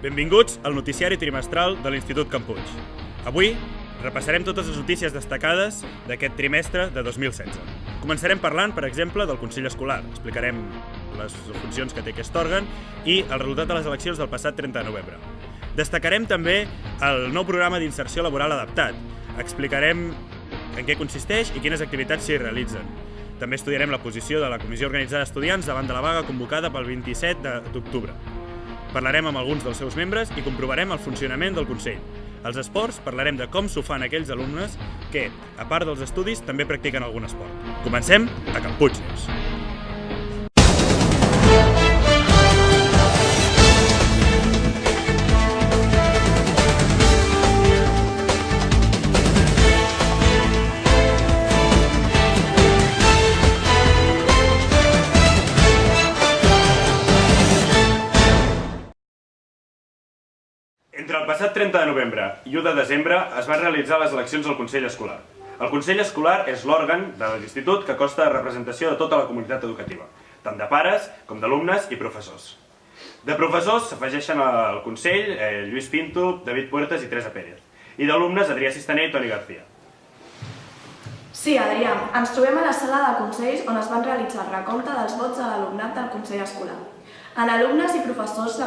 Benvinguts al noticiari trimestral de l'Institut Can Puig. Avui repassarem totes les notícies destacades d'aquest trimestre de 2016. Començarem parlant, per exemple, del Consell Escolar. Explicarem les funcions que té aquest òrgan i el resultat de les eleccions del passat 30 de novembre. Destacarem també el nou programa d'inserció laboral adaptat. Explicarem en què consisteix i quines activitats s'hi realitzen. També estudiarem la posició de la Comissió Organitzada d'Estudiants davant de la vaga convocada pel 27 d'octubre. Parlarem amb alguns dels seus membres i comprovarem el funcionament del Consell. Als esports parlarem de com s'ho fan aquells alumnes que, a part dels estudis, també practiquen algun esport. Comencem a Can Puig News. Entre el passat 30 de novembre i 1 de desembre es van realitzar les eleccions al Consell Escolar. El Consell Escolar és l'òrgan de l'Institut que consta de representació de tota la comunitat educativa, tant de pares com d'alumnes i professors. De professors s'afegeixen al Consell Lluís Pinto, David Puertas i Teresa Pérez, i d'alumnes Adrià Sistaner i Toni García. Sí, Adrià, ens trobem a la sala de consells on es van realitzar el recompte dels vots de l'alumnat del Consell Escolar. En alumnes i professors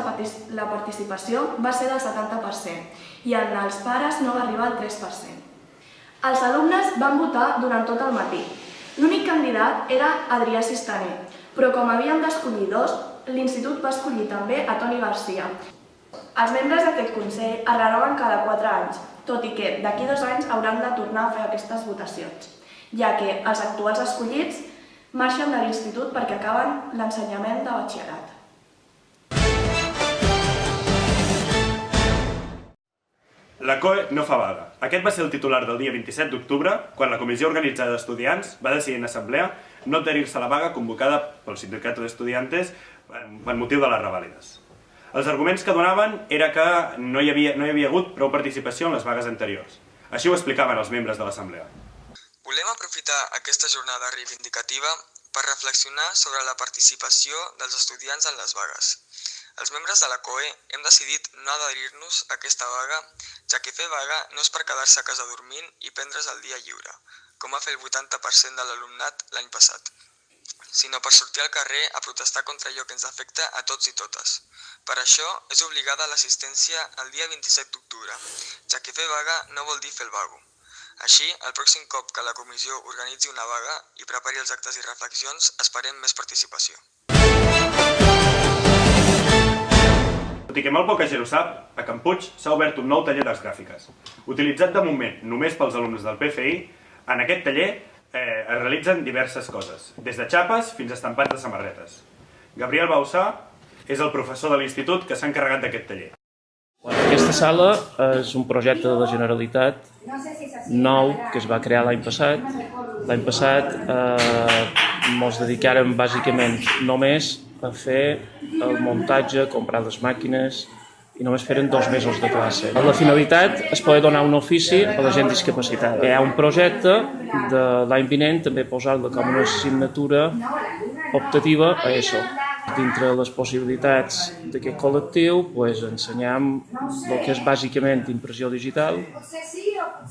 la participació va ser del 70% i en els pares no va arribar al 3%. Els alumnes van votar durant tot el matí. L'únic candidat era Adrià Sistaner, però com havíem d'escollir dos, l'Institut va escollir també a Toni García. Els membres d'aquest Consell es renoven cada 4 anys, tot i que d'aquí 2 anys hauran de tornar a fer aquestes votacions, ja que els actuals escollits marxen de l'Institut perquè acaben l'ensenyament de batxillerat. La COE no fa vaga. Aquest va ser el titular del dia 27 d'octubre, quan la Comissió Organitzada d'Estudiants va decidir en assemblea no adherir-se a la vaga convocada pel Sindicato de Estudiantes per motiu de les revàlides. Els arguments que donaven era que no hi havia hagut prou participació en les vagues anteriors. Així ho explicaven els membres de l'assemblea. Volem aprofitar aquesta jornada reivindicativa per reflexionar sobre la participació dels estudiants en les vagues. Els membres de la COE hem decidit no adherir-nos a aquesta vaga, ja que fer vaga no és per quedar-se a casa dormint i prendre's el dia lliure, com va fer el 80% de l'alumnat l'any passat, sinó per sortir al carrer a protestar contra allò que ens afecta a tots i totes. Per això és obligada l'assistència el dia 27 d'octubre, ja que fer vaga no vol dir fer el vago. Així, el pròxim cop que la comissió organitzi una vaga i prepari els actes i reflexions, esperem més participació. Tot i que molt poca gent ho sap, a Can Puig s'ha obert un nou taller d'arts gràfiques. Utilitzat de moment només pels alumnes del PFI, en aquest taller es realitzen diverses coses, des de xapes fins a estampats de samarretes. Gabriel Bausà és el professor de l'Institut que s'ha encarregat d'aquest taller. Aquesta sala és un projecte de la Generalitat nou que es va crear l'any passat. L'any passat ens dedicàrem bàsicament només a fer el muntatge, comprar les màquines i només feren 2 mesos de classe. La finalitat és poder donar un ofici a la gent discapacitada. Hi ha un projecte de l'any vinent també posar-lo com una assignatura optativa a ESO. Dintre les possibilitats d'aquest col·lectiu ensenyam el que és bàsicament impressió digital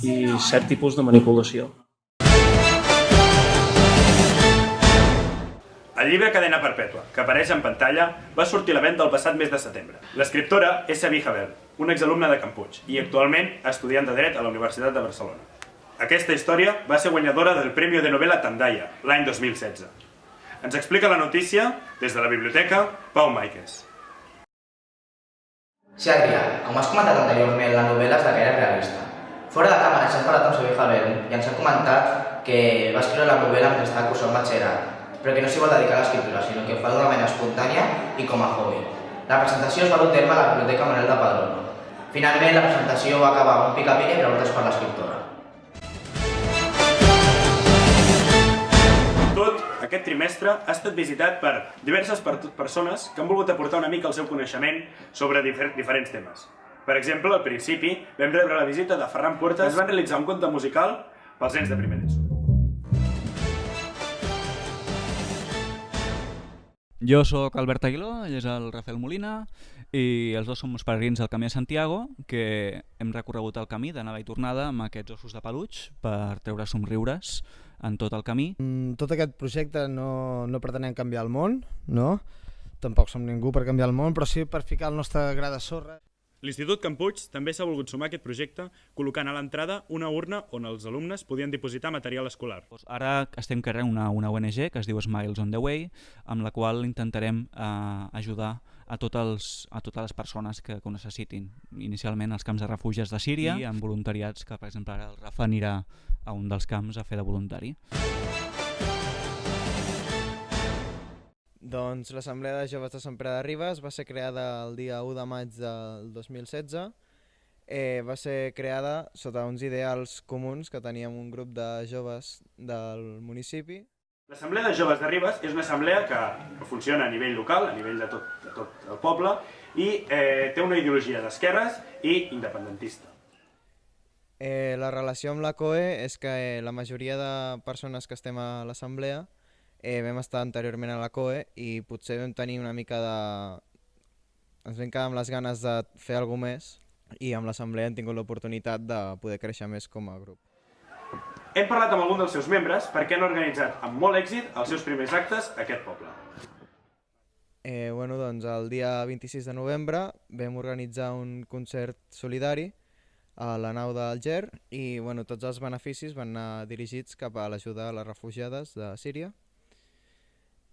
i cert tipus de manipulació. El llibre Cadena Perpètua, que apareix en pantalla, va sortir a la venda el passat mes de setembre. L'escriptora és Sabí Javel, una exalumna de Can Puig i actualment estudiant de Dret a la Universitat de Barcelona. Aquesta història va ser guanyadora del Premi de Novel·la Tandaya l'any 2016. Ens explica la notícia, des de la biblioteca, Pau Maikes. Sí, Adrià, com has comentat anteriorment, la novel·la és de gaire realista. Fora de càmera ens hem parlat amb Sabí Javel i ens ha comentat que va escriure la novel·la mentre estava cursant batxillerat, però que no s'hi vol dedicar a l'escriptura, sinó que ho fa d'una manera espontània i com a hobby. La presentació es va dur a terme a la Biblioteca Manuel de Padrón. Finalment, la presentació va acabar amb un pica-pica i preguntes per l'escriptora. Tot aquest trimestre ha estat visitat per diverses persones que han volgut aportar una mica el seu coneixement sobre diferents temes. Per exemple, al principi vam rebre la visita de Ferran Puertas. Es van realitzar un conte musical pels nens de primer d'ESO. Jo sóc Albert Aguiló, ell és el Rafael Molina, i els dos som els peregrins del Camí de Santiago, que hem recorregut el camí d'anada i tornada amb aquests ossos de peluix per treure somriures en tot el camí. Tot aquest projecte no pretenem canviar el món, no? Tampoc som ningú per canviar el món, però sí per ficar el nostre gra de sorra. L'Institut Can Puig també s'ha volgut sumar a aquest projecte col·locant a l'entrada una urna on els alumnes podien dipositar material escolar. Ara estem creant una ONG que es diu Smiles on the Way, amb la qual intentarem ajudar a totes les persones que ho necessitin. Inicialment als camps de refugiats de Síria i en voluntariats, que per exemple ara el Rafa anirà a un dels camps a fer de voluntari. Doncs l'Assemblea de Joves de Sant Pere de Ribes va ser creada el dia 1 de maig del 2016. Va ser creada sota uns ideals comuns que teníem un grup de joves del municipi. L'Assemblea de Joves de Ribes és una assemblea que funciona a nivell local, a nivell de tot el poble, i té una ideologia d'esquerres i independentista. La relació amb la COE és que la majoria de persones que estem a l'assemblea vam estar anteriorment a la COE i potser vam tenir una mica de... ens vam quedar amb les ganes de fer alguna més i amb l'assemblea hem tingut l'oportunitat de poder créixer més com a grup. Hem parlat amb algun dels seus membres perquè han organitzat amb molt èxit els seus primers actes a aquest poble. Doncs el dia 26 de novembre vam organitzar un concert solidari a la nau del Ger i tots els beneficis van anar dirigits cap a l'ajuda a les refugiades de Síria.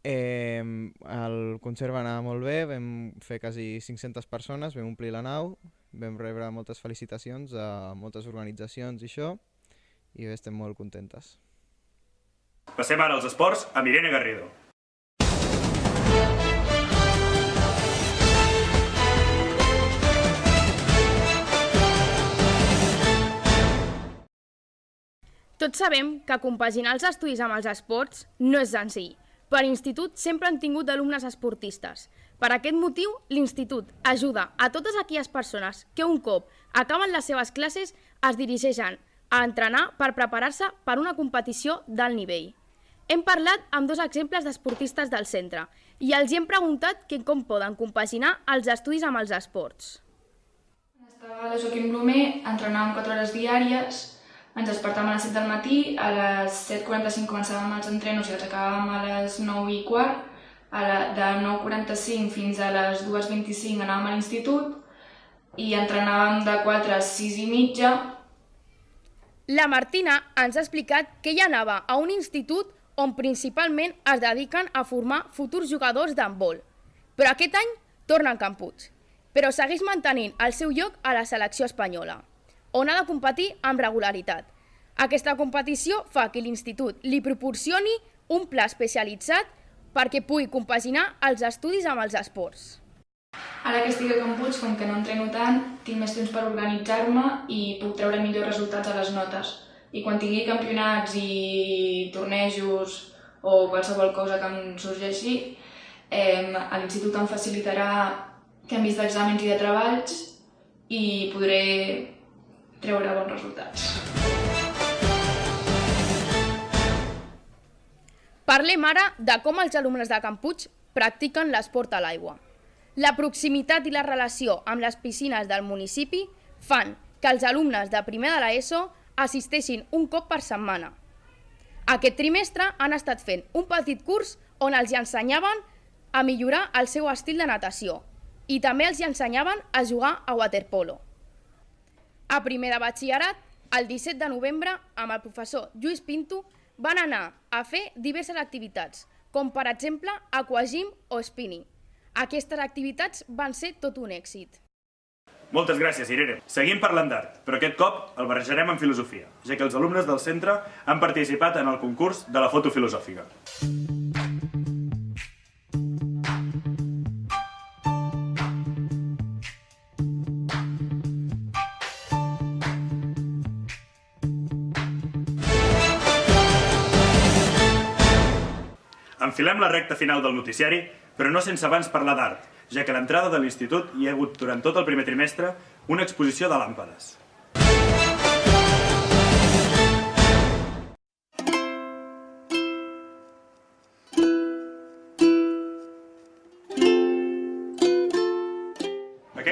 El concert va anar molt bé, vam fer quasi 500 persones, vam omplir la nau, vam rebre moltes felicitacions a moltes organitzacions i això, i bé, estem molt contentes. Passem ara als esports amb Irene Garrido. Tots sabem que compaginar els estudis amb els esports no és senzill. Per institut sempre han tingut alumnes esportistes. Per aquest motiu, l'institut ajuda a totes aquelles persones que un cop acaben les seves classes es dirigeixen a entrenar per preparar-se per una competició d'alt nivell. Hem parlat amb dos exemples d'esportistes del centre i els hem preguntat com poden compaginar els estudis amb els esports. Estava a la Joaquim Blumer, entrenàvem 4 hores diàries. Ens despertàvem a les 7 del matí, a les 7:45 començàvem els entrenos i els acabàvem a les 9:15. De 9:45 fins a les 2:25 anàvem a l'institut i entrenàvem de 4 a 6:30. La Martina ens ha explicat que ella anava a un institut on principalment es dediquen a formar futurs jugadors d'handbol. Però aquest any torna a Can Puig, però segueix mantenint el seu lloc a la selecció espanyola, on ha de competir amb regularitat. Aquesta competició fa que l'institut li proporcioni un pla especialitzat perquè pugui compaginar els estudis amb els esports. Ara que estic a Can Puig, com que no entreno tant, tinc més temps per organitzar-me i puc treure millors resultats a les notes. I quan tingui campionats i tornejos o qualsevol cosa que em sorgeixi, l'institut em facilitarà canvis d'exàmens i de treballs i podré treure bons resultats. Parlem ara de com els alumnes de Can Puig practiquen l'esport a l'aigua. La proximitat i la relació amb les piscines del municipi fan que els alumnes de primer de l'ESO assisteixin un cop per setmana. Aquest trimestre han estat fent un petit curs on els ensenyaven a millorar el seu estil de natació i també els ensenyaven a jugar a waterpolo. A primer de batxillerat, el 17 de novembre, amb el professor Lluís Pinto, van anar a fer diverses activitats, com per exemple aquagym o spinning. Aquestes activitats van ser tot un èxit. Moltes gràcies, Irene. Seguim parlant d'art, però aquest cop el barrejarem amb filosofia, ja que els alumnes del centre han participat en el concurs de la foto filosòfica. Enfilem la recta final del noticiari, però no sense abans parlar d'art, ja que a l'entrada de l'institut hi ha hagut durant tot el primer trimestre una exposició de làmpades.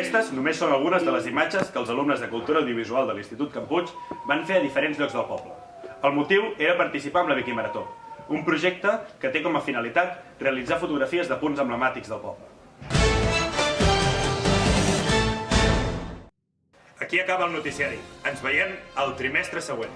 Aquestes només són algunes de les imatges que els alumnes de Cultura Audiovisual de l'Institut Can Puig van fer a diferents llocs del poble. El motiu era participar en la Wikimarató, un projecte que té com a finalitat realitzar fotografies de punts emblemàtics del poble. Aquí acaba el noticiari. Ens veiem el trimestre següent.